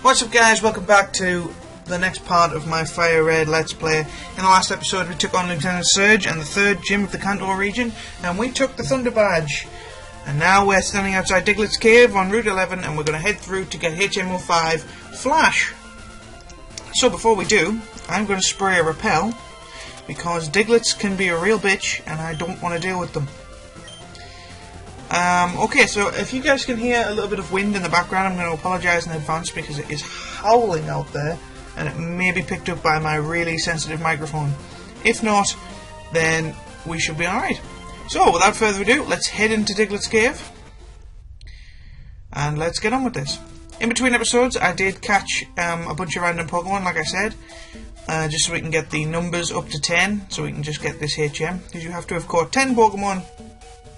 What's up guys, welcome back to the next part of my Fire Red Let's Play. In the last episode we took on Lieutenant Surge and the 3rd gym of the Kanto region, and we took the Thunder Badge. And now we're standing outside Diglett's Cave on Route 11, and we're going to head through to get HMO5 Flash. So before we do, I'm going to spray a repel, because Digletts can be a real bitch and I don't want to deal with them. Okay, so if you guys can hear a little bit of wind in the background, I'm going to apologise in advance because it is howling out there and it may be picked up by my really sensitive microphone. If not, then we should be alright. So, without further ado, let's head into Diglett's Cave and let's get on with this. In between episodes, I did catch a bunch of random Pokemon, like I said, just so we can get the numbers up to 10, so we can just get this HM, because you have to have caught 10 Pokemon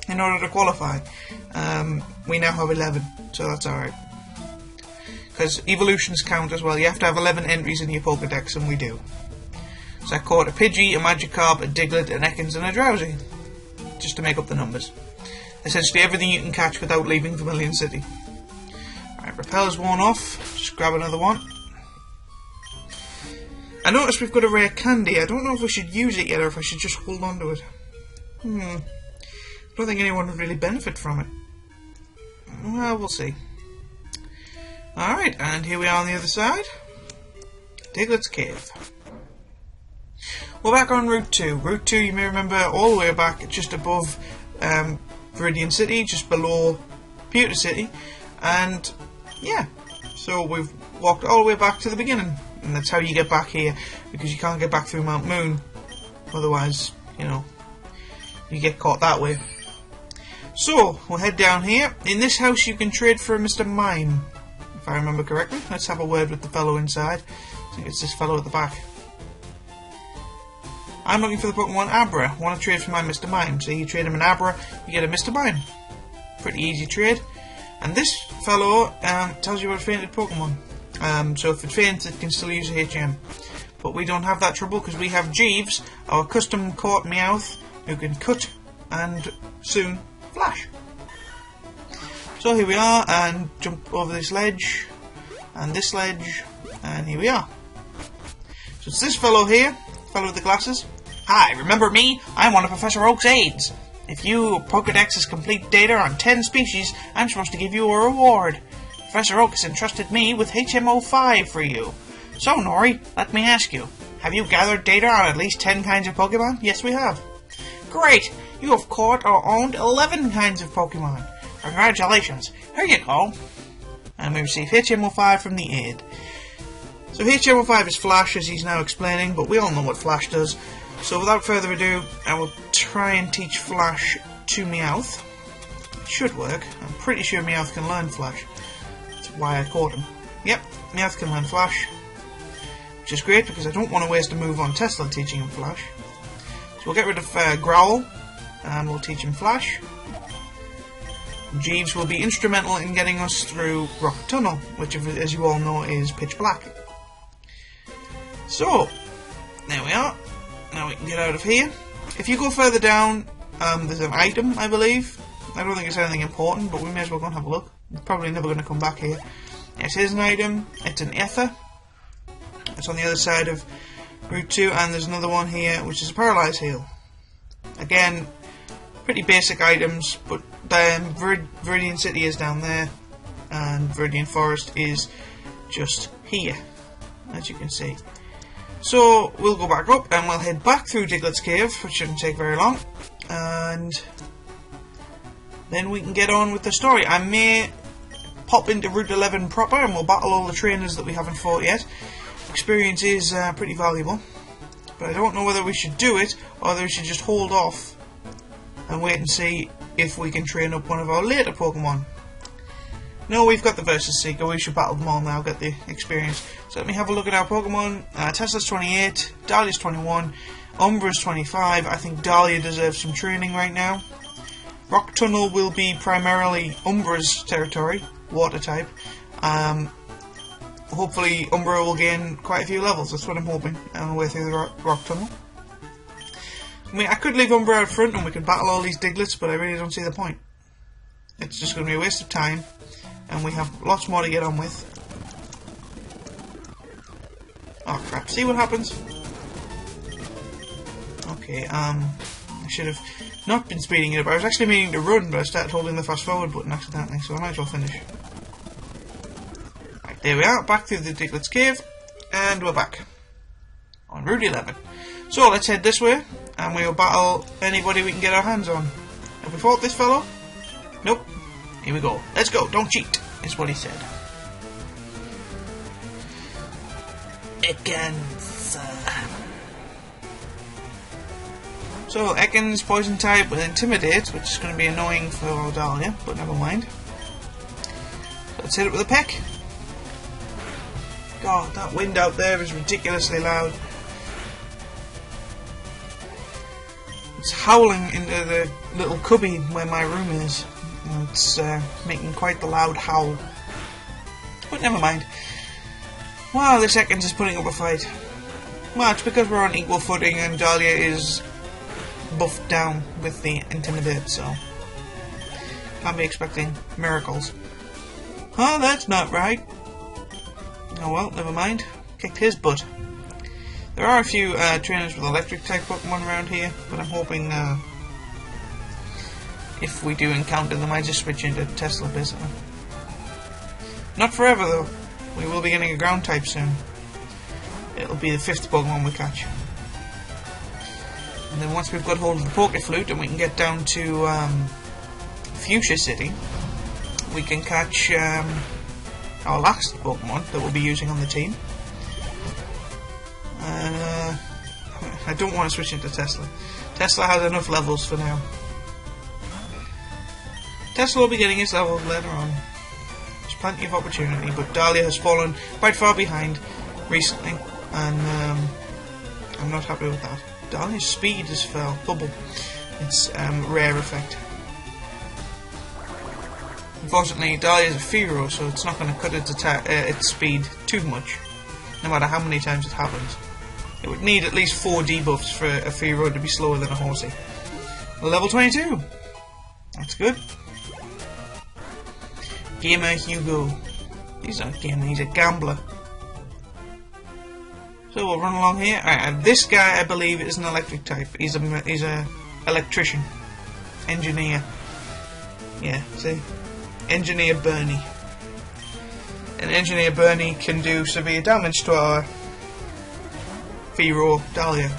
in order to qualify. We now have 11, so that's alright. Because evolutions count as well. You have to have 11 entries in your Pokedex, and we do. So I caught a Pidgey, a Magikarp, a Diglett, an Ekans, and a Drowsy, just to make up the numbers. Essentially everything you can catch without leaving Vermilion City. Alright, Repel's worn off. Just grab another one. I noticed we've got a rare candy. I don't know if we should use it yet or if I should just hold on to it. I don't think anyone would really benefit from it. Well, we'll see. Alright, and here we are on the other side. Diglett's Cave. We're back on Route 2. Route 2, you may remember, all the way back just above Viridian City, just below Pewter City. And, yeah, so we've walked all the way back to the beginning. And that's how you get back here, because you can't get back through Mount Moon. Otherwise, you know, you get caught that way. So, we'll head down here. In this house you can trade for a Mr. Mime, if I remember correctly. Let's have a word with the fellow inside. I think it's this fellow at the back. I'm looking for the Pokemon Abra. I want to trade for my Mr. Mime. So you trade him an Abra, you get a Mr. Mime. Pretty easy trade. And this fellow tells you about fainted Pokemon. So if it faints, it can still use a HM. But we don't have that trouble because we have Jeeves, our custom caught Meowth, who can cut and soon flash. So here we are, and jump over this ledge, and this ledge, and here we are. So it's this fellow here, fellow with the glasses. Hi, remember me? I'm one of Professor Oak's aides. If you Pokedex's complete data on 10 species, I'm supposed to give you a reward. Professor Oak has entrusted me with HMO5 for you. So, Nori, let me ask you, have you gathered data on at least 10 kinds of Pokemon? Yes, we have. Great! You have caught or owned 11 kinds of Pokemon. Congratulations. Here you go. And we receive HMO5 from the aide. So HMO5 is Flash, as he's now explaining, but we all know what Flash does. So without further ado, I will try and teach Flash to Meowth. It should work. I'm pretty sure Meowth can learn Flash. That's why I caught him. Yep, Meowth can learn Flash. Which is great, because I don't want to waste a move on Tesla teaching him Flash. So we'll get rid of Growl, and we'll teach him Flash. Jeeves will be instrumental in getting us through Rock Tunnel, which, as you all know, is pitch black. So, there we are. Now we can get out of here. If you go further down, there's an item, I believe. I don't think it's anything important, but we may as well go and have a look. We're probably never going to come back here. Yes, here's an item. It's an Ether. It's on the other side of Route 2, and there's another one here, which is a Paralyze Heal. Again, pretty basic items, but then Viridian City is down there, and Viridian Forest is just here, as you can see. So, we'll go back up, and we'll head back through Diglett's Cave, which shouldn't take very long, and then we can get on with the story. I may pop into Route 11 proper, and we'll battle all the trainers that we haven't fought yet. Experience is pretty valuable, but I don't know whether we should do it, or whether we should just hold off and wait and see if we can train up one of our later Pokemon. No, we've got the Versus Seeker, we should battle them all now, get the experience. So let me have a look at our Pokemon. Tesla's 28, Dahlia's 21, Umbra's 25. I think Dahlia deserves some training right now. Rock Tunnel will be primarily Umbra's territory, water type. Hopefully Umbra will gain quite a few levels, that's what I'm hoping, on the way through the Rock Tunnel. I mean, I could leave Umbra out front and we could battle all these Digletts, but I really don't see the point. It's just going to be a waste of time, and we have lots more to get on with. Oh crap, see what happens? Okay, I should have not been speeding it up. I was actually meaning to run, but I started holding the fast forward button accidentally, so I might as well finish. Right, there we are, back through the Diglets Cave, and we're back on Route 11. So let's head this way, and we'll battle anybody we can get our hands on. Have we fought this fellow? Nope. Here we go. Let's go, don't cheat, is what he said. Ekans. So, Ekans poison type with Intimidate, which is going to be annoying for Dahlia, but never mind. Let's hit it with a peck. God, that wind out there is ridiculously loud. It's howling into the little cubby where my room is. It's making quite the loud howl. But never mind. Wow, this Ekans is putting up a fight. Well, it's because we're on equal footing and Dahlia is buffed down with the Intimidate, so can't be expecting miracles. Oh, that's not right. Oh well, never mind. Kicked his butt. There are a few trainers with electric type Pokemon around here, but I'm hoping if we do encounter them, I just switch into Tesla basically. Not forever though. We will be getting a ground type soon. It'll be the 5th Pokemon we catch. And then once we've got hold of the Poké Flute and we can get down to Fuchsia City, we can catch our last Pokemon that we'll be using on the team. I don't want to switch into Tesla. Tesla has enough levels for now. Tesla will be getting his levels later on. There's plenty of opportunity, but Dahlia has fallen quite far behind recently, and I'm not happy with that. Dahlia's speed has fell double. It's rare effect. Unfortunately, Dahlia is a Fearow, so it's not going to cut its speed too much, no matter how many times it happens. It would need at least 4 debuffs for a Fearow to be slower than a Horsey. Level 22! That's good. Gamer Hugo. He's not a gamer, he's a gambler. So we'll run along here. And this guy, I believe, is an electric type. He's a electrician. Engineer. Yeah, see? Engineer Bernie. And Engineer Bernie can do severe damage to our Fearow Dahlia.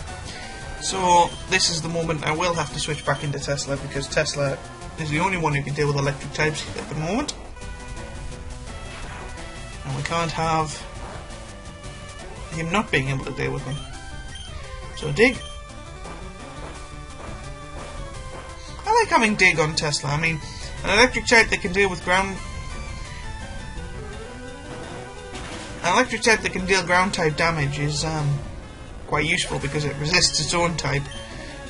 So this is the moment I will have to switch back into Tesla, because Tesla is the only one who can deal with electric types at the moment. And we can't have him not being able to deal with them. So Dig. I like having Dig on Tesla. I mean, an electric type that can deal with ground... An electric type that can deal ground type damage is quite useful, because it resists its own type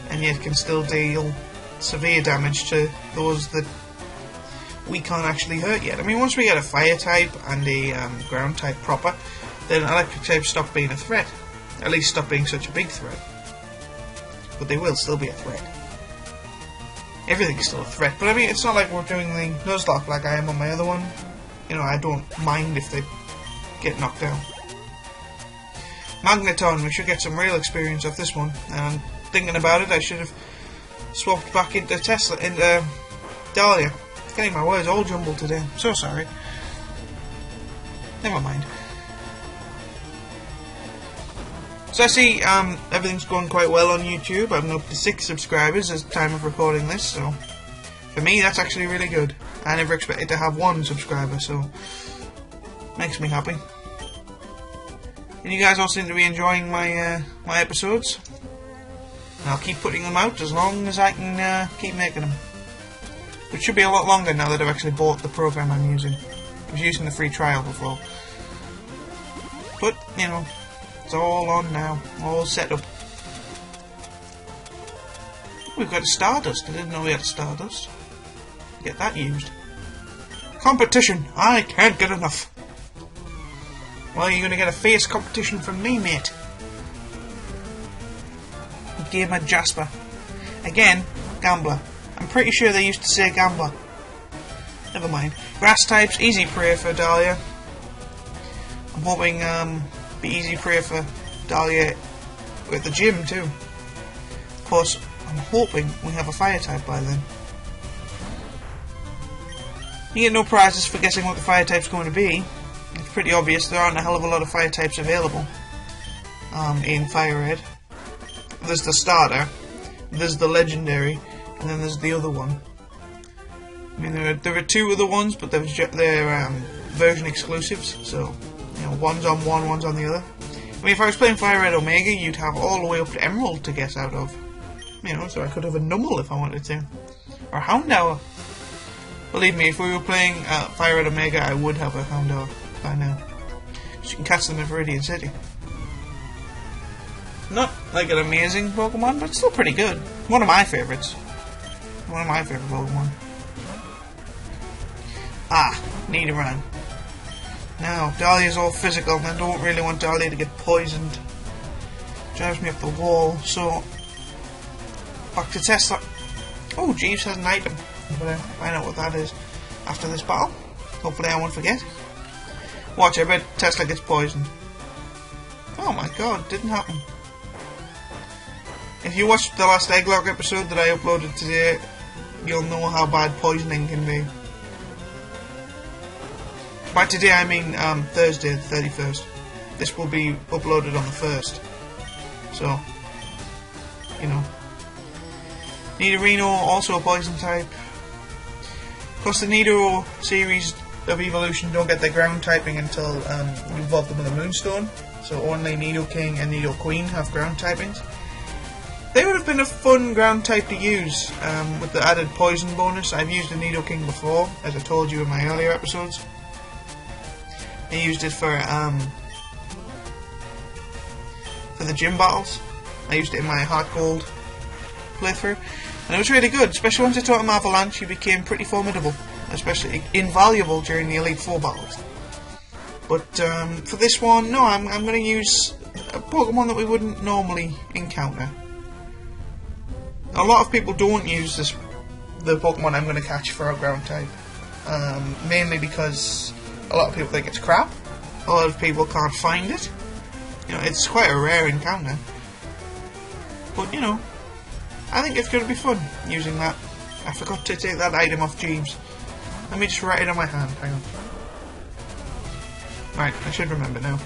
and yet can still deal severe damage to those that we can't actually hurt yet. I mean, once we get a fire type and a ground type proper, then electric types stop being a threat. At least stop being such a big threat. But they will still be a threat. Everything's still a threat, but I mean, it's not like we're doing the Nuzlocke like I am on my other one. You know, I don't mind if they get knocked down. Magneton, we should get some real experience off this one. And thinking about it, I should have swapped back into Dahlia. Getting my words all jumbled today. So sorry. Never mind. So I see everything's going quite well on YouTube. I'm up to 6 subscribers at the time of recording this, so for me that's actually really good. I never expected to have 1 subscriber, so makes me happy. And you guys all seem to be enjoying my my episodes. And I'll keep putting them out as long as I can keep making them. Which should be a lot longer now that I've actually bought the program I'm using. I was using the free trial before. But, you know, it's all on now. All set up. We've got a Stardust. I didn't know we had a Stardust. Get that used. Competition! I can't get enough! Well, you're going to get a fierce competition from me, mate. Gamer Jasper. Again, Gambler. I'm pretty sure they used to say Gambler. Never mind. Grass types, easy prey for Dahlia. I'm hoping Be easy prey for Dahlia at the gym too. Of course, I'm hoping we have a fire type by then. You get no prizes for guessing what the fire type's going to be. It's pretty obvious there aren't a hell of a lot of fire types available in Fire Red. There's the starter, there's the legendary, and then there's the other one. I mean, there are two other ones, but they're version exclusives, so you know, one's on one, one's on the other. I mean, if I was playing Fire Red Omega, you'd have all the way up to Emerald to guess out of. You know, so I could have a Numel if I wanted to, or Houndour. Believe me, if we were playing Fire Red Omega, I would have a Houndour by now. Because you can catch them in Viridian City. Not like an amazing Pokemon, but still pretty good. One of my favourites. One of my favourite Pokemon. Ah, Nidoran. Now, Dahlia's all physical, and I don't really want Dahlia to get poisoned. Drives me up the wall, so... Back to Tesla. Oh, Jeeves has an item. But I'll find out what that is after this battle. Hopefully I won't forget. Watch, I bet Tesla gets poisoned. Oh my god, didn't happen. If you watched the last Egglog episode that I uploaded today, you'll know how bad poisoning can be. By today I mean Thursday the 31st. This will be uploaded on the 1st. So, you know. Nidorino, also a poison type. Of course, the Nido series of evolution don't get their ground typing until you evolve them with a Moonstone. So only Nidoking and Nidoqueen have ground typings. They would have been a fun ground type to use with the added poison bonus. I've used the Nidoking before, as I told you in my earlier episodes. I used it for the gym battles. I used it in my Heart Gold playthrough, and it was really good, especially once I taught him Avalanche. He became pretty formidable, especially invaluable during the Elite Four battles. But for this one, no, I'm going to use a Pokemon that we wouldn't normally encounter. A lot of people don't use the Pokemon I'm going to catch for a ground type, mainly because a lot of people think it's crap. A lot of people can't find it. You know, it's quite a rare encounter. But you know, I think it's going to be fun using that. I forgot to take that item off Jeeves. Let me just write it on my hand. Hang on. Right, I should remember now.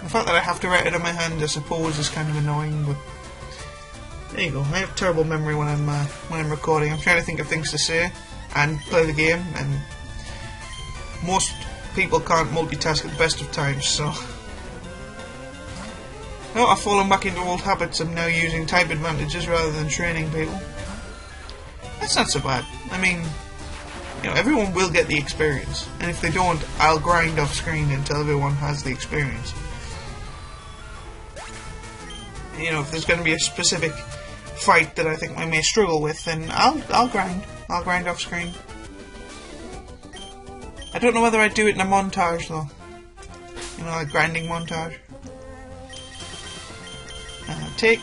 The fact that I have to write it on my hand, I suppose, is kind of annoying, but there you go. I have terrible memory when I'm recording. I'm trying to think of things to say and play the game, and most people can't multitask at the best of times, so... No, I've fallen back into old habits. I'm now using type advantages rather than training people. That's not so bad. I mean, you know, everyone will get the experience, and if they don't, I'll grind off screen until everyone has the experience. You know, if there's going to be a specific fight that I think I may struggle with, then I'll grind. I'll grind off screen. I don't know whether I'd do it in a montage though. You know, like grinding montage.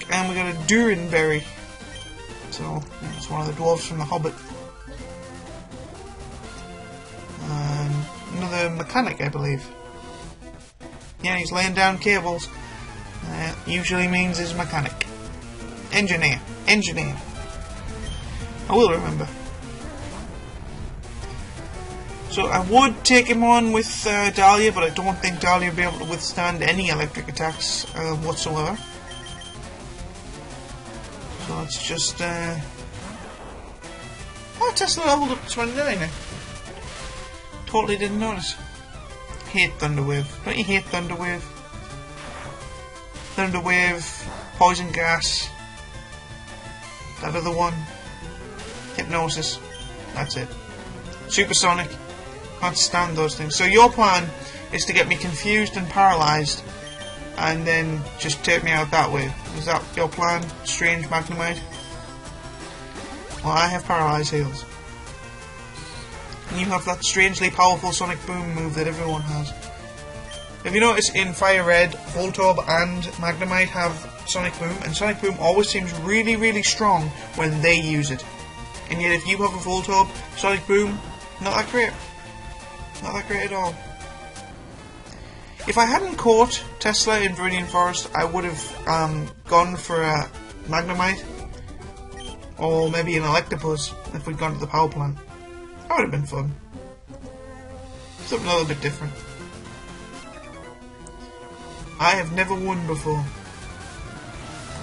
And we got a Durinberry. So, yeah, it's one of the dwarves from The Hobbit. Another mechanic, I believe. Yeah, he's laying down cables. Usually means he's mechanic. Engineer. Engineer. I will remember. So I would take him on with Dahlia, but I don't think Dahlia will be able to withstand any electric attacks whatsoever. So let's just... Oh, Tesla leveled up to 29 now. Totally didn't notice. Hate Thunder Wave. Don't you hate Thunder Wave? Thunder Wave, Poison Gas, that other one, Hypnosis, that's it. Supersonic, can't stand those things. So your plan is to get me confused and paralysed, and then just take me out that way. Is that your plan, Strange Magnemite? Well, I have Paralysed Heals. And you have that strangely powerful Sonic Boom move that everyone has. If you notice, in Fire Red, Voltorb and Magnemite have Sonic Boom, and Sonic Boom always seems really, really strong when they use it. And yet if you have a Voltorb, Sonic Boom, not that great. Not that great at all. If I hadn't caught Tesla in Viridian Forest, I would have gone for a Magnemite or maybe an Electabuzz if we'd gone to the power plant. That would have been fun. Something a little bit different. I have never won before.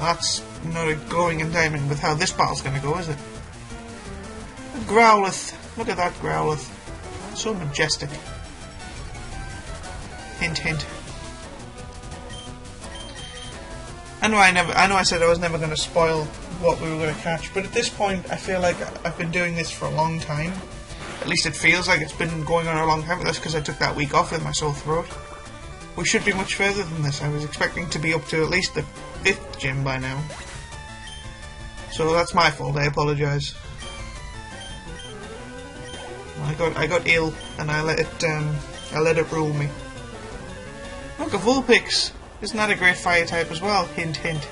That's not a glowing indictment with how this battle's going to go, is it? Growlithe. Look at that Growlithe. So majestic. Hint, hint. I know I said I was never going to spoil what we were going to catch, but at this point I feel like I've been doing this for a long time. At least it feels like it's been going on a long time. That's because I took that week off with my sore throat. We should be much further than this. I was expecting to be up to at least the 5th gym by now. So that's my fault, I apologise. I got ill and I let it rule me. Look, a Vulpix! Isn't that a great fire type as well? Hint, hint.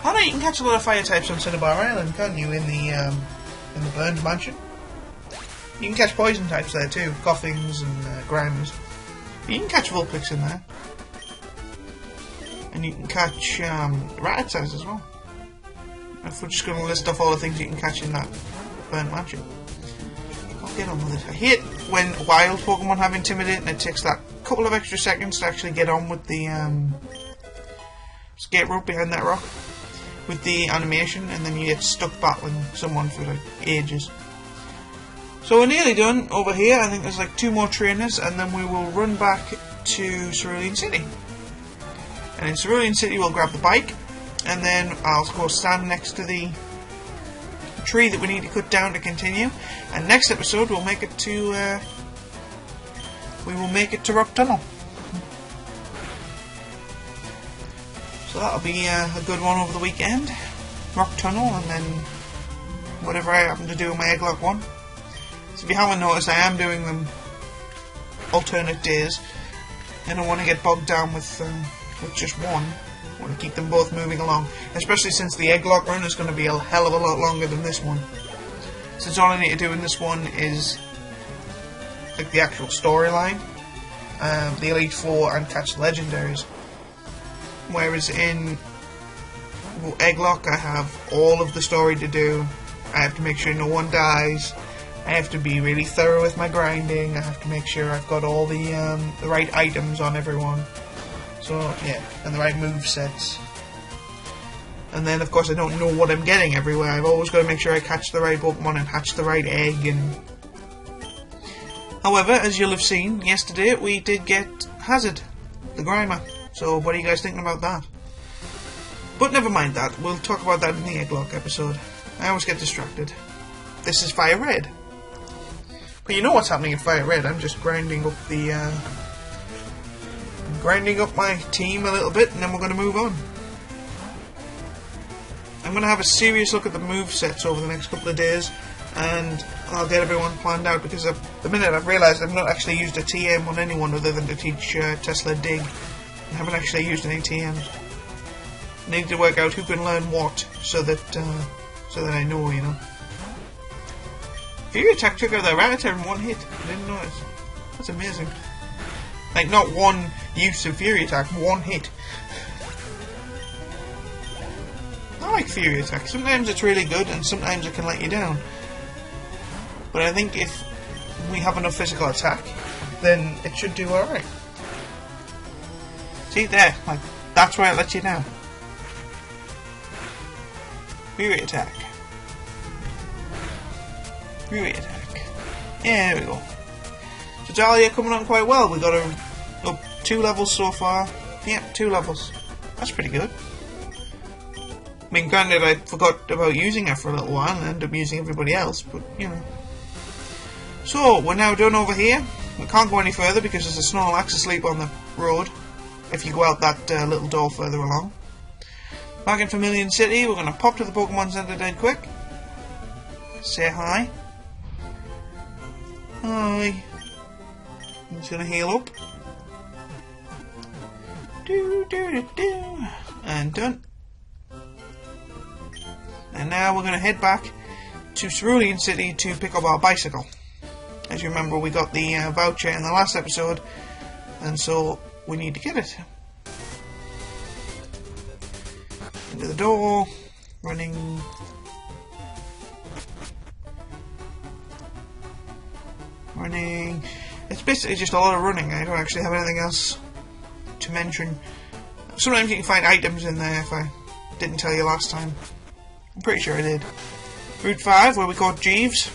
Oh no, you can catch a lot of fire types on Cinnabar Island, can't you? In the Burned Mansion. You can catch poison types there too, Gothings and Grimes. You can catch Vulpix in there. And you can catch Rattata as well. If we're just going to list off all the things you can catch in that Burnt Mansion. I'll get on with it. I hate when wild Pokemon have Intimidate and it takes that couple of extra seconds to actually get on with the skate rope behind that rock with the animation, and then you get stuck battling someone for like ages. So we're nearly done over here. I think there's like 2 more trainers and then we will run back to Cerulean City. And in Cerulean City we'll grab the bike and then I'll of course stand next to the tree that we need to cut down to continue. And next episode we'll make it to Rock Tunnel. So that'll be a good one over the weekend. Rock Tunnel and then whatever I happen to do in my Egglock one. So if you haven't noticed, I am doing them alternate days. I don't want to get bogged down with just one. I want to keep them both moving along, especially since the Egglock run is going to be a hell of a lot longer than this one. Since all I need to do in this one is like the actual storyline, the Elite Four, and catch legendaries. Whereas in Egglock, I have all of the story to do. I have to make sure no one dies. I have to be really thorough with my grinding. I have to make sure I've got all the right items on everyone. So yeah, and the right movesets. And then of course I don't know what I'm getting everywhere. I've always got to make sure I catch the right Pokemon and hatch the right egg. And however, as you'll have seen yesterday, we did get Hazard, the Grimer. So what are you guys thinking about that? But never mind that. We'll talk about that in the Egglock episode. I always get distracted. This is Fire Red. But you know what's happening in Fire Red. I'm just grinding up the grinding up my team a little bit, and then we're going to move on. I'm going to have a serious look at the movesets over the next couple of days, and I'll get everyone planned out, because at the minute I've realised I've not actually used a TM on anyone other than to teach Tesla Dig. I haven't actually used any TMs. I need to work out who can learn what, so that I know, you know. Fury Attack took out that Rattata in one hit. I didn't notice. That's amazing. Like, not one use of Fury Attack, one hit. I like Fury Attack. Sometimes it's really good and sometimes it can let you down. But I think if we have enough physical attack, then it should do alright. See there, like, that's where it lets you down. Fury Attack. Fury Attack. Yeah, there we go. So Dahlia coming on quite well. We got her up 2 levels so far. Yeah, 2 levels. That's pretty good. I mean, granted, I forgot about using her for a little while and ended up using everybody else, but, you know. So, we're now done over here. We can't go any further because there's a Snorlax asleep on the road if you go out that little door further along. Back in Vermilion City, we're going to pop to the Pokemon Center dead quick. Say hi. Hi. I'm just going to heal up. And done. And now we're going to head back to Cerulean City to pick up our bicycle. As you remember, we got the voucher in the last episode and so we need to get it. Into the door, running. It's basically just a lot of running. I don't actually have anything else to mention. Sometimes you can find items in there if I didn't tell you last time. I'm pretty sure I did. Route 5, where we caught Jeeves.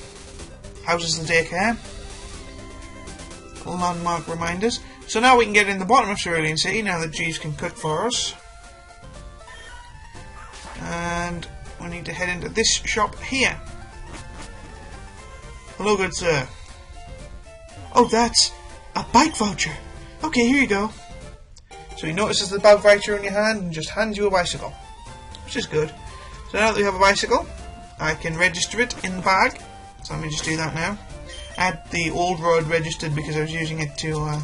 Houses the daycare. Landmark reminders. So now we can get in the bottom of Cerulean City, now that Jeeves can cook for us. And we need to head into this shop here. Hello, good sir. Oh, that's a bike voucher. Okay, here you go. So he notices the bike voucher in your hand and just hands you a bicycle, which is good. So now that we have a bicycle, I can register it in the bag. So let me just do that now. I had the old road registered because I was using it to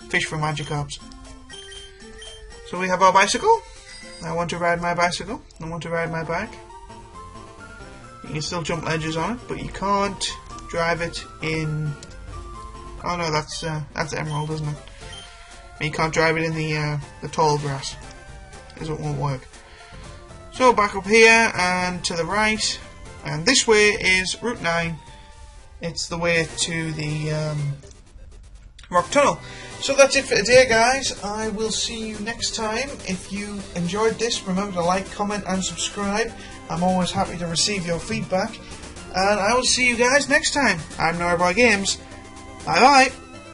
fish for Magikarps. So we have our bicycle. I want to ride my bicycle. I want to ride my bike. You can still jump ledges on it, but you can't drive it in... Oh no, that's emerald, isn't it? You can't drive it in the tall grass, because it won't work. So back up here and to the right, and this way is Route 9. It's the way to the Rock Tunnel. So that's it for today, guys. I will see you next time. If you enjoyed this, remember to like, comment and subscribe. I'm always happy to receive your feedback. And I will see you guys next time. I'm NoryBoyGames. Bye bye.